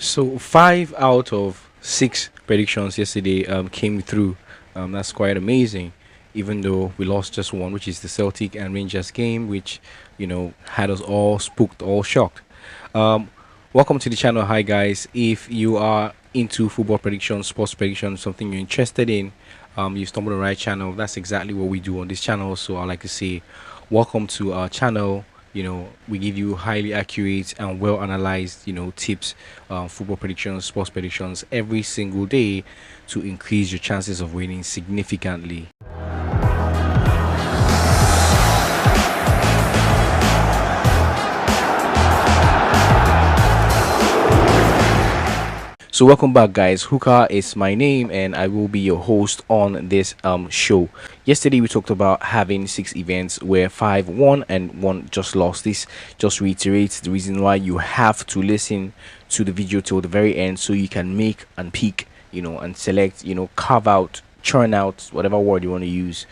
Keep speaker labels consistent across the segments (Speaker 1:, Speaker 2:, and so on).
Speaker 1: So 5 out of 6 predictions yesterday came through. That's quite amazing. Even though we lost just one, which is the Celtic and Rangers game, which had us all spooked, all shocked. Um, Welcome to the channel. Hi guys. If you are into football predictions, sports predictions, something you're interested in, you stumbled on the right channel. That's exactly what we do on this channel. So I like to say, welcome to our channel. We give you highly accurate and well analyzed tips, football predictions, sports predictions every single day to increase your chances of winning significantly. So welcome back guys. Hooker is my name and I will be your host on this show. Yesterday we talked about having 6 events where 5 won and 1 just lost. This just reiterates the reason why you have to listen to the video till the very end so you can make and pick, and select, carve out, churn out, whatever word you want to use,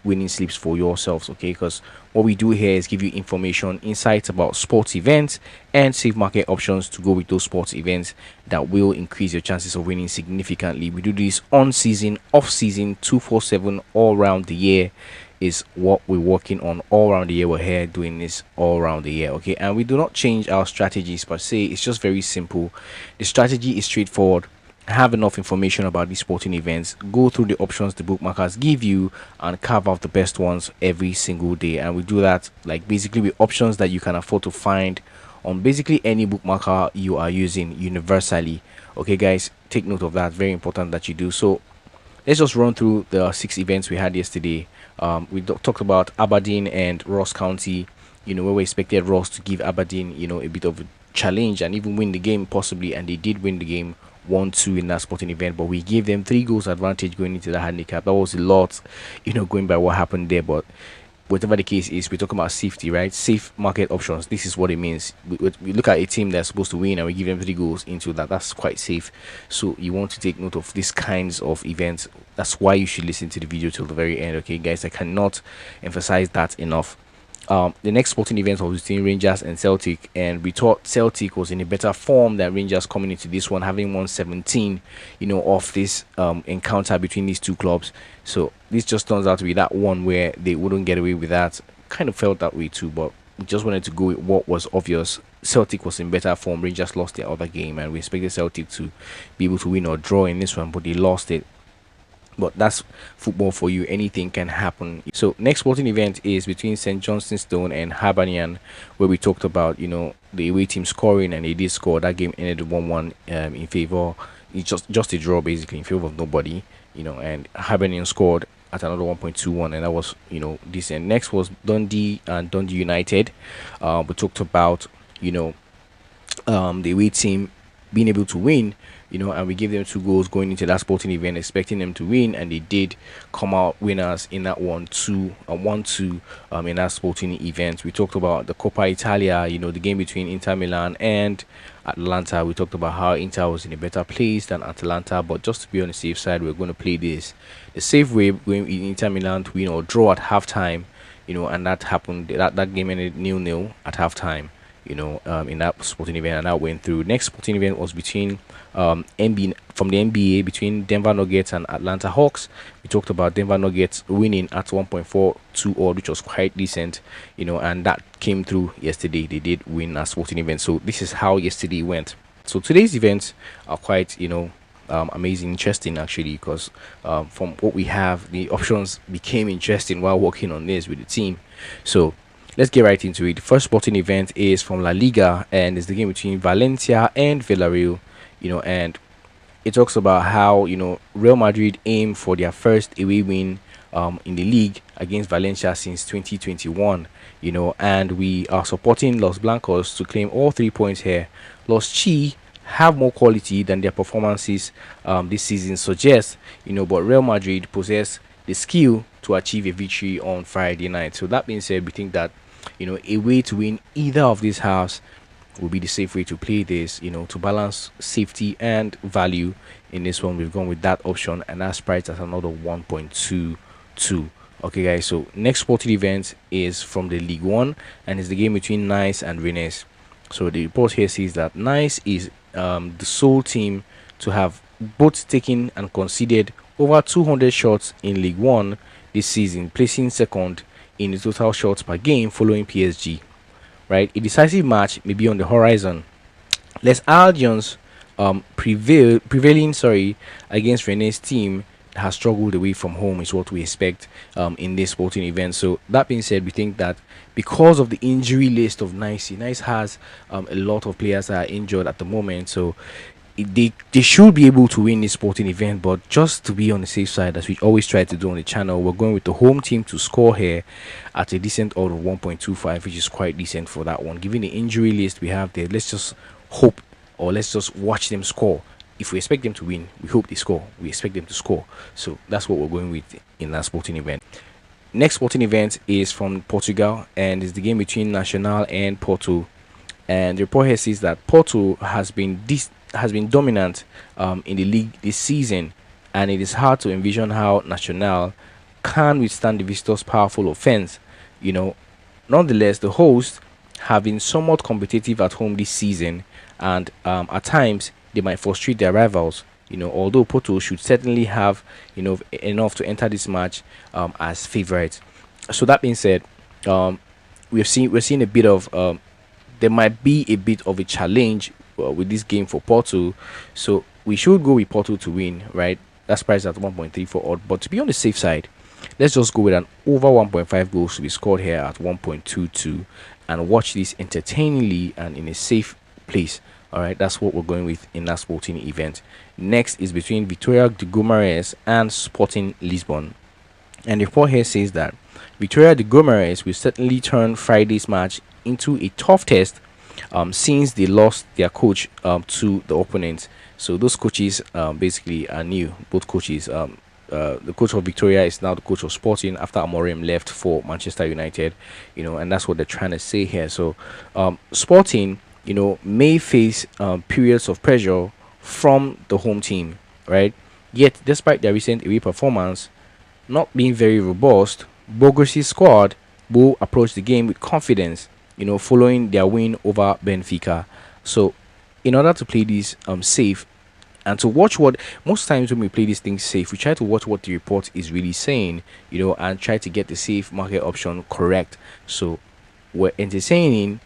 Speaker 1: winning slips for yourselves. Okay, because what we do here is give you information, insights about sports events and safe market options to go with those sports events that will increase your chances of winning significantly. We do this on season, off season, 247, all around the year is what we're working on. All around the year we're here doing this all around the year. Okay, and we do not change our strategies per se. It's just very simple. The strategy is straightforward. Have enough information about these sporting events, go through the options the bookmakers give you and carve out the best ones every single day. And we do that like basically with options that you can afford to find on basically any bookmaker you are using universally. Okay guys, take note of that. Very important that you do. So let's just run through the 6 events we had yesterday. We talked about Aberdeen and Ross County, where we expected Ross to give Aberdeen a bit of a challenge and even win the game possibly, and they did win the game 1-2 in that sporting event, but we gave them 3 goals advantage going into the handicap. That was a lot, going by what happened there. But whatever the case is, we're talking about safety, right? Safe market options. This is what it means. We look at a team that's supposed to win and we give them 3 goals into that. That's quite safe. So you want to take note of these kinds of events. That's why you should listen to the video till the very end. Okay guys, I cannot emphasize that enough. The next sporting event was between Rangers and Celtic, and we thought Celtic was in a better form than Rangers coming into this one, having won 17, off this encounter between these two clubs. So this just turns out to be that one where they wouldn't get away with that. Kind of felt that way too, but we just wanted to go with what was obvious. Celtic was in better form. Rangers lost their other game, and we expected Celtic to be able to win or draw in this one, but they lost it. But that's football for you. Anything can happen. So next sporting event is between St. Johnstone Stone and Hibernian, where we talked about the away team scoring, and they did score. That game ended 1-1 in favor. It's just a draw basically in favor of nobody. And Hibernian scored at another 1.21, and that was decent. Next was Dundee and Dundee United. We talked about the away team being able to win, and we gave them 2 goals going into that sporting event, expecting them to win, and they did come out winners in that 1-2 in that sporting event. We talked about the Coppa Italia, the game between Inter Milan and Atalanta. We talked about how Inter was in a better place than Atalanta, but just to be on the safe side, we're going to play this the safe way, going in Inter Milan to win or draw at halftime, and that happened. That game ended 0-0 at halftime. In that sporting event, and that went through. Next sporting event was between from the NBA, between Denver Nuggets and Atlanta Hawks. We talked about Denver Nuggets winning at 1.42 odd, which was quite decent, and that came through yesterday. They did win a sporting event. So this is how yesterday went. So today's events are quite amazing, interesting actually, because from what we have, the options became interesting while working on this with the team. So let's get right into it. The first sporting event is from La Liga, and it's the game between Valencia and Villarreal. And it talks about how Real Madrid aim for their first away win in the league against Valencia since 2021. And we are supporting Los Blancos to claim all 3 points here. Los Chi have more quality than their performances this season suggest. But Real Madrid possess the skill to achieve a victory on Friday night. So that being said, we think that a way to win either of these halves will be the safe way to play this, to balance safety and value. In this one, we've gone with that option, and that's priced at another 1.22. Okay guys, so next sporting event is from the League One, and it's the game between Nice and Rennes. So the report here says that Nice is the sole team to have both taken and conceded over 200 shots in League One this season, placing second in the total shots per game following PSG. Right, a decisive match may be on the horizon. Les Allions prevailing against Rene's team has struggled away from home is what we expect in this sporting event. So that being said, we think that because of the injury list of Nice has a lot of players that are injured at the moment. So they should be able to win this sporting event, but just to be on the safe side, as we always try to do on the channel, we're going with the home team to score here at a decent odd of 1.25, which is quite decent for that one. Given the injury list we have there, let's just hope, or let's just watch them score. If we expect them to win, we hope they score. We expect them to score. So that's what we're going with in that sporting event. Next sporting event is from Portugal, and it's the game between Nacional and Porto. And the report here says that Porto has been dominant in the league this season, and it is hard to envision how Nacional can withstand the visitors' powerful offense. Nonetheless, the hosts have been somewhat competitive at home this season, and at times they might frustrate their rivals. Although Porto should certainly have enough to enter this match as favorites. So that being said, we're seeing a bit of there might be a bit of a challenge with this game for Porto, so we should go with Porto to win, right? That's priced at 1.34 odd, but to be on the safe side, let's just go with an over 1.5 goals to be scored here at 1.22 and watch this entertainingly and in a safe place. All right, that's what we're going with in that sporting event. Next is between Vitória de Guimarães and Sporting Lisbon, and the report here says that Vitória de Guimarães will certainly turn Friday's match into a tough test since they lost their coach to the opponents. So those coaches basically are new. Both coaches, the coach of Victoria is now the coach of Sporting after Amorim left for Manchester United, and that's what they're trying to say here. So Sporting, may face periods of pressure from the home team, right? Yet, despite their recent away performance not being very robust, Bogosi's squad will approach the game with confidence, following their win over Benfica. So, in order to play this safe and to watch what most times when we play these things safe, we try to watch what the report is really saying, and try to get the safe market option correct. So, we're entertaining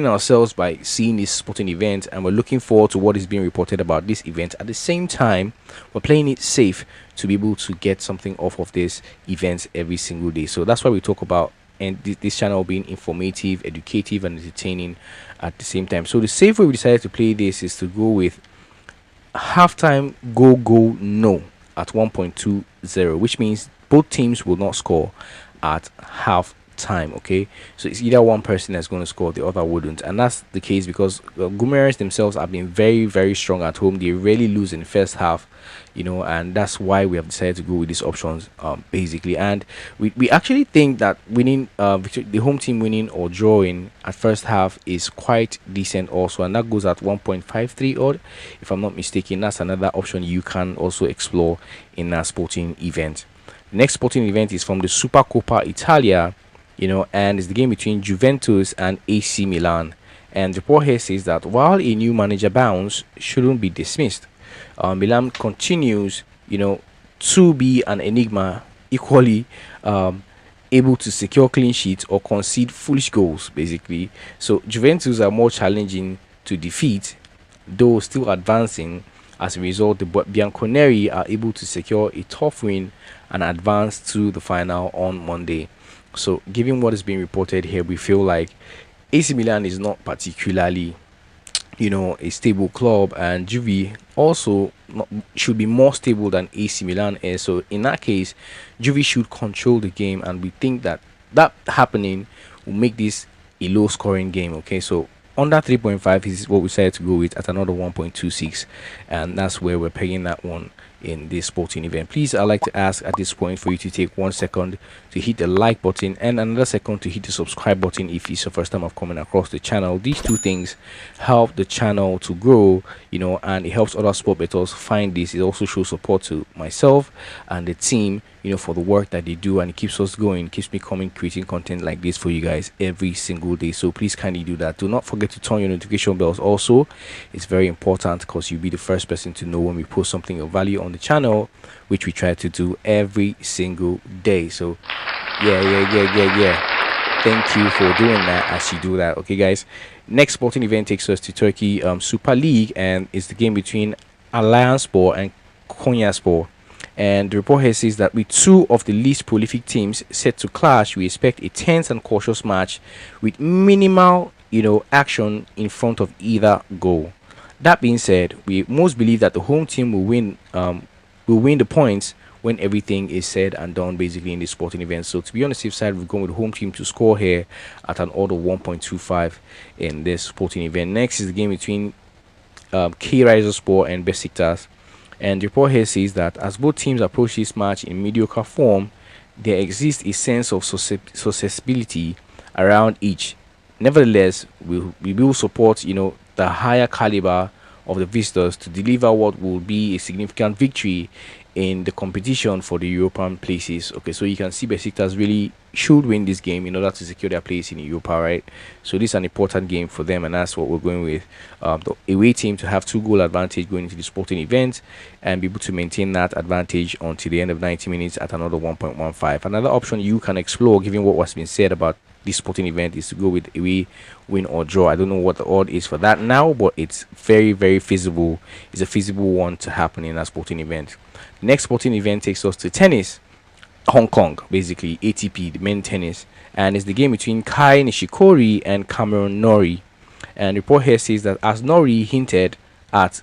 Speaker 1: ourselves by seeing this sporting event, and we're looking forward to what is being reported about this event. At the same time, we're playing it safe to be able to get something off of this event every single day. So that's why we talk about this channel being informative, educative, and entertaining at the same time. So the safe way we decided to play this is to go with halftime goal no at 1.20, which means both teams will not score at half time. Okay, so it's either one person that's going to score, the other wouldn't, and that's the case because Guimarães themselves have been very, very strong at home. They rarely lose in the first half, and that's why we have decided to go with these options basically. And we actually think that winning the home team winning or drawing at first half is quite decent also, and that goes at 1.53 odd if I'm not mistaken. That's another option you can also explore in that sporting event. The next sporting event is from the Supercoppa Italia, and it's the game between Juventus and AC Milan. And the report here says that while a new manager bounce shouldn't be dismissed, Milan continues, to be an enigma, equally able to secure clean sheets or concede foolish goals, basically. So Juventus are more challenging to defeat, though still advancing. As a result, the Bianconeri are able to secure a tough win and advance to the final on Monday. So, given what is being reported here, we feel like AC Milan is not particularly, a stable club, and Juve also should be more stable than AC Milan is. So, in that case, Juve should control the game, and we think that happening will make this a low-scoring game. Okay, so under 3.5 is what we decided to go with at another 1.26, and that's where we're pegging that one in this sporting event. Please, I'd like to ask at this point for you to take 1 second to hit the like button and another second to hit the subscribe button if it's your first time of coming across the channel. These two things help the channel to grow, and it helps other sport bettors find this. It also shows support to myself and the team, for the work that they do, and it keeps us going, keeps me coming, creating content like this for you guys every single day. So please kindly do that. Do not forget to turn your notification bells also. It's very important because you'll be the first person to know when we post something of value on the channel, which we try to do every single day. So yeah, thank you for doing that as you do that. Okay guys, next sporting event takes us to Turkey Super League, and it's the game between Alanyaspor and Konyaspor. And the report here says that with two of the least prolific teams set to clash, we expect a tense and cautious match with minimal, action in front of either goal. That being said, we most believe that the home team will win the points when everything is said and done, basically, in this sporting event. So to be on the safe side, we've gone with the home team to score here at an odd of 1.25 in this sporting event. Next is the game between Kayserispor and Besiktas. And the report here says that as both teams approach this match in mediocre form, there exists a sense of susceptibility around each. Nevertheless, we will support, the higher caliber of the visitors to deliver what will be a significant victory in the competition for the European places. Okay, so you can see Besiktas really should win this game in order to secure their place in Europa, right? So this is an important game for them, and that's what we're going with. The away team to have 2-goal advantage going into the sporting event and be able to maintain that advantage until the end of 90 minutes at another 1.15. Another option you can explore, given what was been said about this sporting event, is to go with away win or draw. I don't know what the odd is for that now, but it's very, very feasible. It's a feasible one to happen in that sporting event. The next sporting event takes us to tennis, Hong Kong, basically ATP, the men tennis, and it's the game between Kai Nishikori and Cameron Norrie. And the report here says that as Norrie hinted at,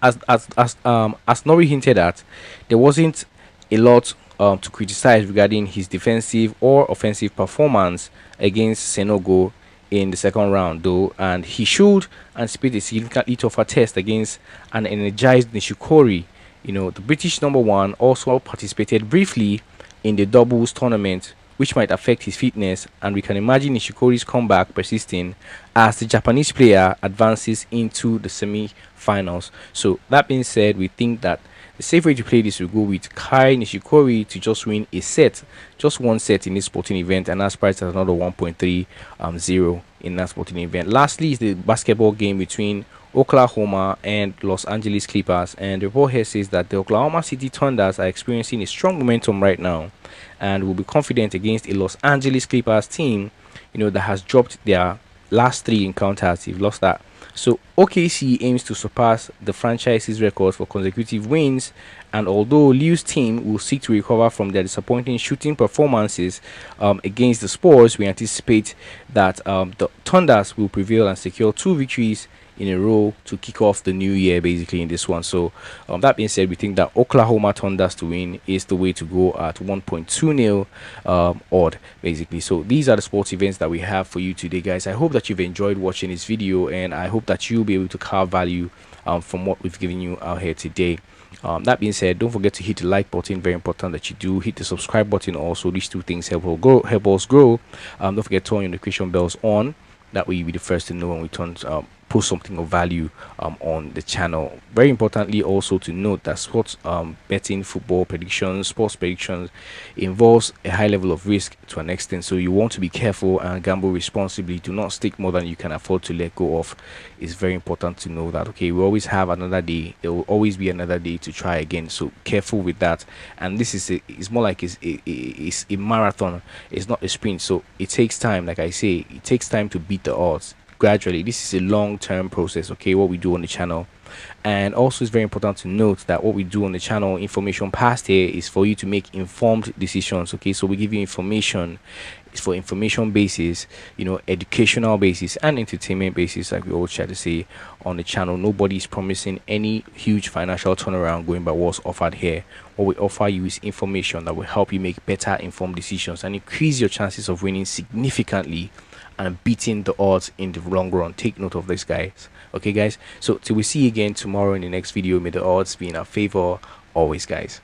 Speaker 1: as Norrie hinted at, there wasn't a lot to criticize regarding his defensive or offensive performance against Senogo in the second round, though, and he should anticipate a significantly tougher test against an energized Nishikori. The British number one also participated briefly in the doubles tournament, which might affect his fitness, and we can imagine Nishikori's comeback persisting as the Japanese player advances into the semi-finals. So that being said, we think that the safe way to play this will go with Kai Nishikori to just win a set, just one set in this sporting event, and that's priced at another 1.30 in that sporting event. Lastly is the basketball game between Oklahoma and Los Angeles Clippers, and the report here says that the Oklahoma City Thunders are experiencing a strong momentum right now and will be confident against a Los Angeles Clippers team, that has dropped their last 3 encounters. They've lost that. So OKC aims to surpass the franchise's record for consecutive wins, and although Liu's team will seek to recover from their disappointing shooting performances against the Spurs, we anticipate that the Thunders will prevail and secure 2 victories in a row to kick off the new year, basically, in this one. So that being said, we think that Oklahoma Thunders to win is the way to go at 1.20 odd, basically. So these are the sports events that we have for you today, guys. I hope that you've enjoyed watching this video, and I hope that you'll be able to carve value from what we've given you out here today. That being said, don't forget to hit the like button. Very important that you do. Hit the subscribe button also. These 2 things help us grow. Don't forget to turn your notification bells on. That way you'll be the first to know when we post something of value on the channel. Very importantly also to note that sports betting, football predictions, sports predictions involves a high level of risk to an extent, so you want to be careful and gamble responsibly. Do not stake more than you can afford to let go of. It's very important to know that. Okay, we always have another day. There will always be another day to try again, so careful with that. And this is it's more like it's a marathon. It's not a sprint, so it takes time. Like I say, it takes time to beat the odds gradually. This is a long-term process, okay, what we do on the channel. And also it's very important to note that what we do on the channel, information passed here, is for you to make informed decisions. Okay, so we give you information. It's for information basis, educational basis and entertainment basis, like we always try to say on the channel. Nobody is promising any huge financial turnaround going by what's offered here. What we offer you is information that will help you make better informed decisions and increase your chances of winning significantly and beating the odds in the long run. Take note of this, guys. Okay, guys, so till we see you again tomorrow in the next video, may the odds be in our favor always, guys.